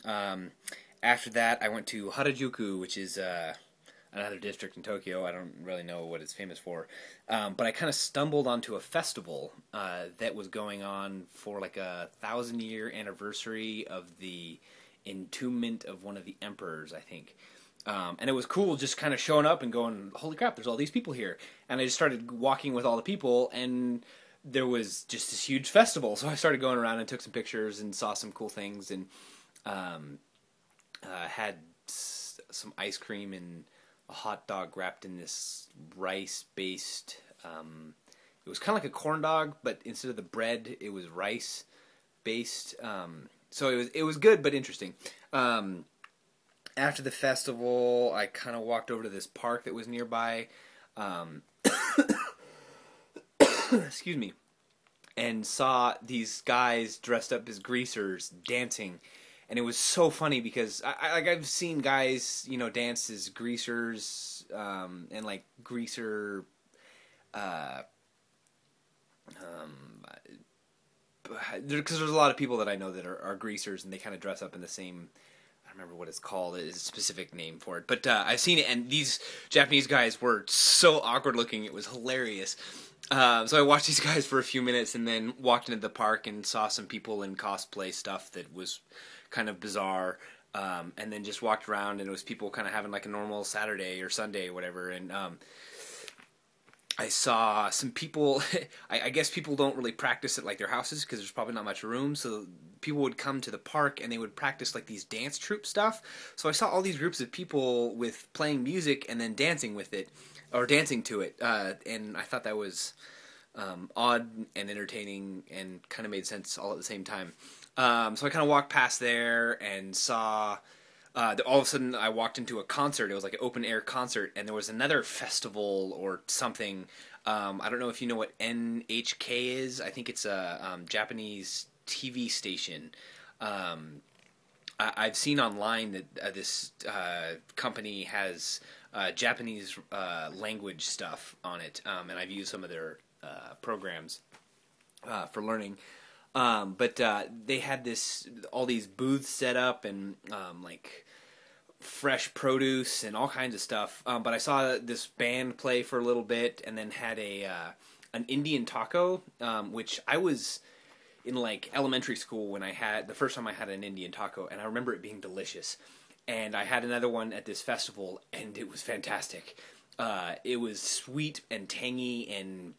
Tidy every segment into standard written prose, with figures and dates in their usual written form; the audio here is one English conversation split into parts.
After that, I went to Harajuku, which is another district in Tokyo. I don't really know what it's famous for, but I kind of stumbled onto a festival that was going on for like a 1,000-year anniversary of the entombment of one of the emperors, I think. And it was cool just kind of showing up and going, holy crap, there's all these people here. And I just started walking with all the people, and there was just this huge festival. So I started going around and took some pictures and saw some cool things, and um, had some ice cream and a hot dog wrapped in this rice-based. It was kind of like a corn dog, but instead of the bread, it was rice-based. So it was good but interesting. After the festival, I kind of walked over to this park that was nearby. Um, excuse me. And saw these guys dressed up as greasers dancing, and it was so funny because I've seen guys dance as greasers, and like greaser, uh, because there's a lot of people that I know that are greasers, and they kind of dress up in the same. I don't remember what it's called. It's a specific name for it, but I've seen it, and these Japanese guys were so awkward looking. It was hilarious. So I watched these guys for a few minutes, and then walked into the park and saw some people in cosplay stuff that was kind of bizarre. And then just walked around, and it was people kind of having like a normal Saturday or Sunday or whatever. And I saw some people. I guess people don't really practice at like their houses because there's probably not much room. So people would come to the park and they would practice like these dance troupe stuff. So I saw all these groups of people with playing music and then dancing with it, or dancing to it. And I thought that was odd and entertaining and kind of made sense all at the same time. So I kind of walked past there and saw. All of a sudden, I walked into a concert. It was like an open air concert, and there was another festival or something. I don't know if you know what NHK is. I think it's a Japanese TV station. I've seen online that this company has Japanese language stuff on it, and I've used some of their programs for learning. But they had all these booths set up, and like fresh produce and all kinds of stuff. But I saw this band play for a little bit, and then had an Indian taco, which I was in like elementary school when I had the first time I had an Indian taco, and I remember it being delicious. And I had another one at this festival, and it was fantastic. It was sweet and tangy and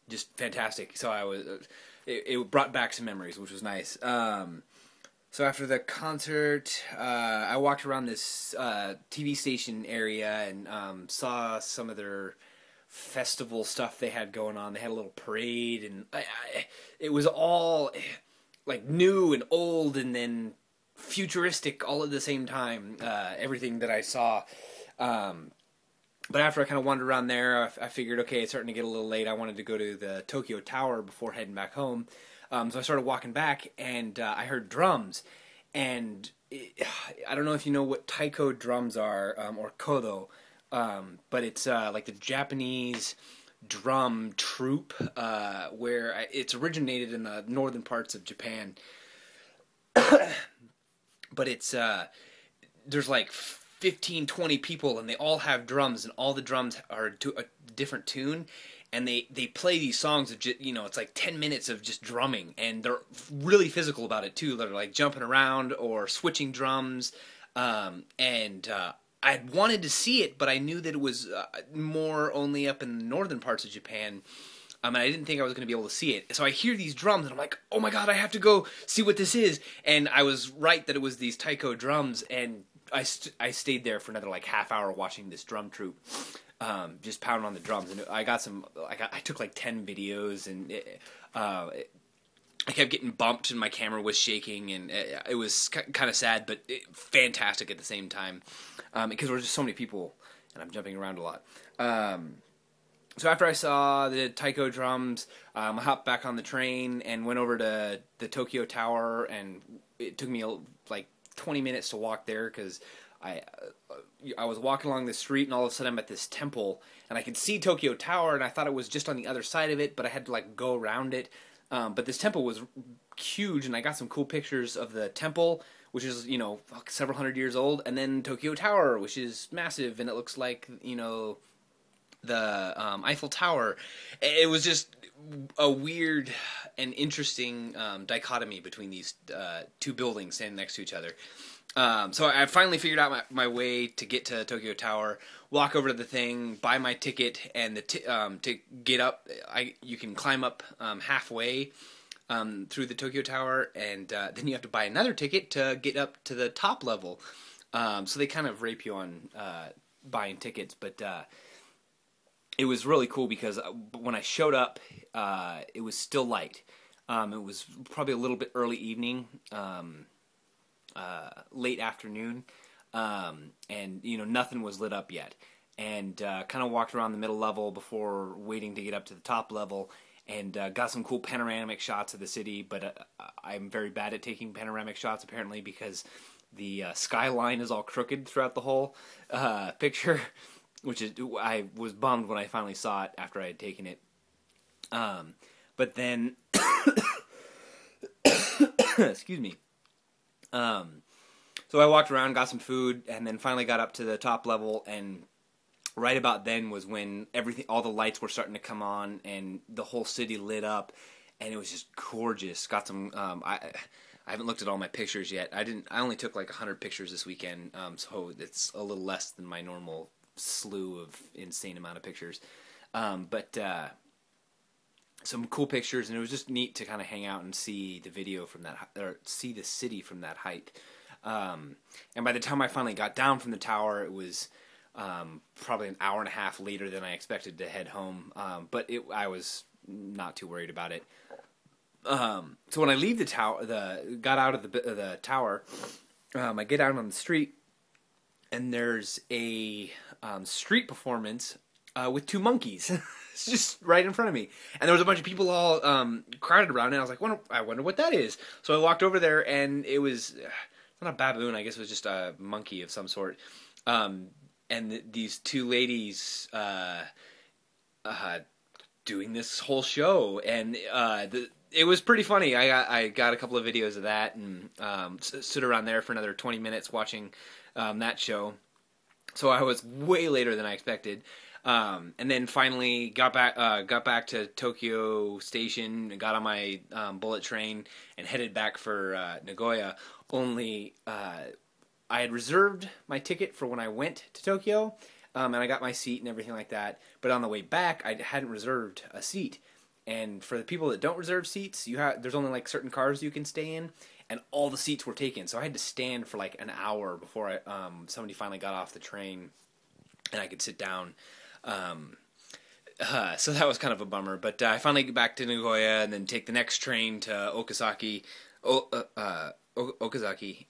just fantastic. So it brought back some memories, which was nice. So after the concert, I walked around this TV station area and saw some of their festival stuff they had going on. They had a little parade, and it was all like new and old and then futuristic all at the same time. Everything that I saw. But after I kind of wandered around there, I figured, okay, it's starting to get a little late. I wanted to go to the Tokyou Tower before heading back home. So I started walking back, and I heard drums. And I don't know if you know what taiko drums are, or kodo, but it's like the Japanese drum troupe, where it's originated in the northern parts of Japan. But it's there's like 15, 20 people, and they all have drums, and all the drums are to a different tune, and they play these songs of it's like 10 minutes of just drumming, and they're really physical about it too. They're like jumping around or switching drums, and I wanted to see it, but I knew that it was more only up in the northern parts of Japan. And I didn't think I was going to be able to see it. So I hear these drums, and I'm like, oh my god, I have to go see what this is. And I was right that it was these taiko drums, and I stayed there for another like half hour watching this drum troupe, just pounding on the drums. And I took like 10 videos, and I kept getting bumped, and my camera was shaking, and it was kind of sad, but fantastic at the same time, because there were just so many people, and I'm jumping around a lot. So after I saw the taiko drums, I hopped back on the train and went over to the Tokyou Tower, and it took me like 20 minutes to walk there because I was walking along the street, and all of a sudden I'm at this temple, and I could see Tokyou Tower, and I thought it was just on the other side of it, but I had to like go around it. But this temple was huge, and I got some cool pictures of the temple which is, you know, several hundred years old, and then Tokyo Tower, which is massive, and it looks like, you know, the Eiffel Tower. It was just a weird and interesting dichotomy between these two buildings standing next to each other. So I finally figured out my way to get to Tokyo Tower, walk over to the thing, buy my ticket, and to get up, you can climb up halfway through the Tokyo Tower, and then you have to buy another ticket to get up to the top level. So they kind of rape you on buying tickets, but it was really cool because when I showed up, it was still light. It was probably a little bit early evening, late afternoon, and you know, nothing was lit up yet. And kind of walked around the middle level before waiting to get up to the top level, and got some cool panoramic shots of the city. But I'm very bad at taking panoramic shots, apparently, because the skyline is all crooked throughout the whole picture. Which is, I was bummed when I finally saw it after I had taken it. But then, excuse me. So I walked around, got some food, and then finally got up to the top level. And right about then was when all the lights were starting to come on, and the whole city lit up, and it was just gorgeous. Got some. I haven't looked at all my pictures yet. I only took like 100 pictures this weekend, so it's a little less than my normal slew of insane amount of pictures, but some cool pictures, and it was just neat to kind of hang out and see the video from that, or see the city from that height. And by the time I finally got down from the tower, it was probably an hour and a half later than I expected to head home, but I was not too worried about it. So when I leave the tower, got out of the tower, I get out on the street, and there's a street performance with two monkeys. It's just right in front of me, and there was a bunch of people all crowded around it. I was like, I wonder what that is. So I walked over there, and it was not a baboon. I guess it was just a monkey of some sort. And these two ladies doing this whole show, and it was pretty funny. I got a couple of videos of that, and stood around there for another 20 minutes watching that show. So I was way later than I expected, and then finally got back to Tokyo Station, and got on my bullet train and headed back for Nagoya. Only I had reserved my ticket for when I went to Tokyo, and I got my seat and everything like that. But on the way back, I hadn't reserved a seat. And for the people that don't reserve seats, there's only like certain cars you can stay in, and all the seats were taken. So I had to stand for like an hour before somebody finally got off the train, and I could sit down. So that was kind of a bummer. But I finally get back to Nagoya, and then take the next train to Okazaki. Okazaki.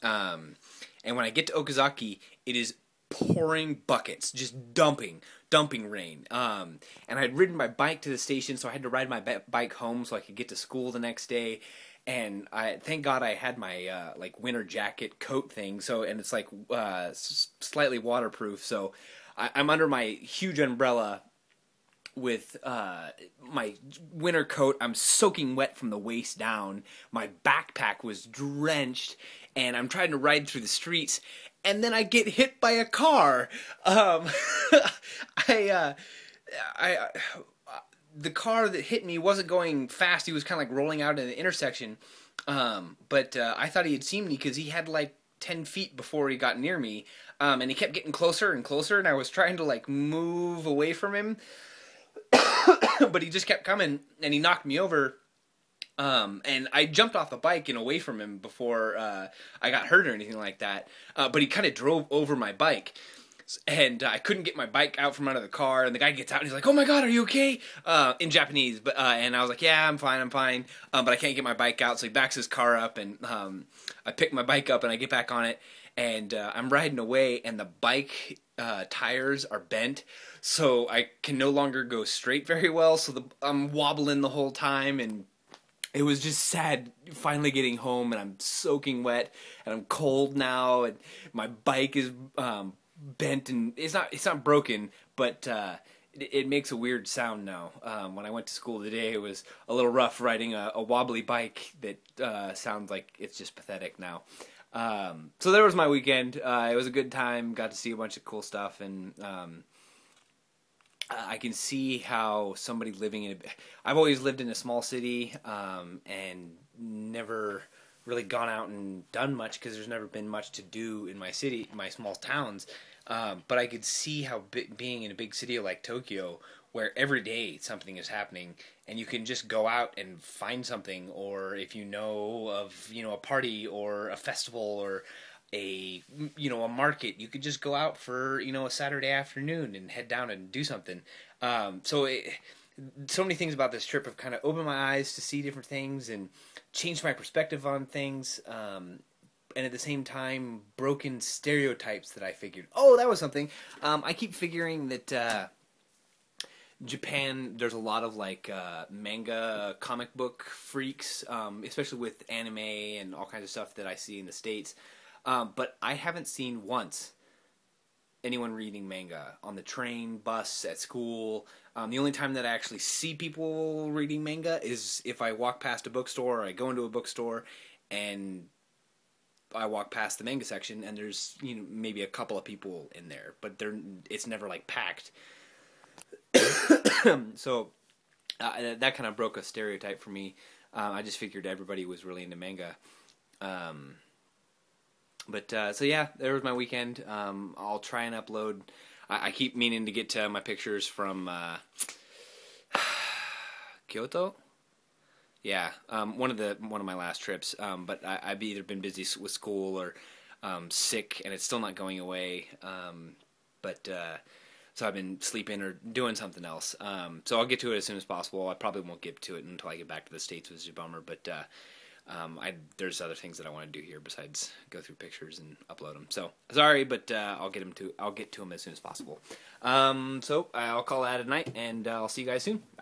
And when I get to Okazaki, it is pouring buckets, just dumping rain. And I had ridden my bike to the station, so I had to ride my bike home so I could get to school the next day. And thank God I had my like winter jacket coat thing. And it's like slightly waterproof. So I'm under my huge umbrella with my winter coat. I'm soaking wet from the waist down. My backpack was drenched, and I'm trying to ride through the streets. And then I get hit by a car. The car that hit me wasn't going fast. He was kind of like rolling out in the intersection. But I thought he had seen me because he had like 10 feet before he got near me. And he kept getting closer and closer, and I was trying to like move away from him. But he just kept coming, and he knocked me over. And I jumped off the bike and away from him before I got hurt or anything like that. But he kind of drove over my bike. And I couldn't get my bike out from under the car. And the guy gets out and he's like, "Oh my God, are you okay?" In Japanese. And I was like, "Yeah, I'm fine. But I can't get my bike out." So he backs his car up, and I pick my bike up and I get back on it. And I'm riding away, and the bike tires are bent. So I can no longer go straight very well. So I'm wobbling the whole time, and it was just sad finally getting home, and I'm soaking wet, and I'm cold now, and my bike is bent, and it's not broken, but it makes a weird sound now. When I went to school today, it was a little rough riding a wobbly bike that sounds like it's just pathetic now. So there was my weekend. It was a good time. Got to see a bunch of cool stuff, and I can see how somebody living in I've always lived in a small city, and never really gone out and done much because there's never been much to do in my city, my small towns. But I could see how being in a big city like Tokyo, where every day something is happening, and you can just go out and find something, or if you know of a party or a festival or a market, you could just go out for a Saturday afternoon and head down and do something. So many things about this trip have kind of opened my eyes to see different things and changed my perspective on things. And at the same time, broken stereotypes that I figured, oh, that was something. I keep figuring that Japan, there's a lot of manga, comic book freaks, especially with anime and all kinds of stuff that I see in the States. But I haven't seen once anyone reading manga on the train, bus, at school. The only time that I actually see people reading manga is if I walk past a bookstore, or I go into a bookstore and I walk past the manga section, and there's maybe a couple of people in there, but it's never packed. So that kind of broke a stereotype for me. I just figured everybody was really into manga. So yeah, there was my weekend. I'll try and upload. I keep meaning to get to my pictures from Kyoto. Yeah, one of my last trips. But I've either been busy with school or sick, and it's still not going away. So I've been sleeping or doing something else. So I'll get to it as soon as possible. I probably won't get to it until I get back to the States, which is a bummer. But there's other things that I want to do here besides go through pictures and upload them. So sorry, but I'll get to them as soon as possible. So I'll call that a night, and I'll see you guys soon. Bye.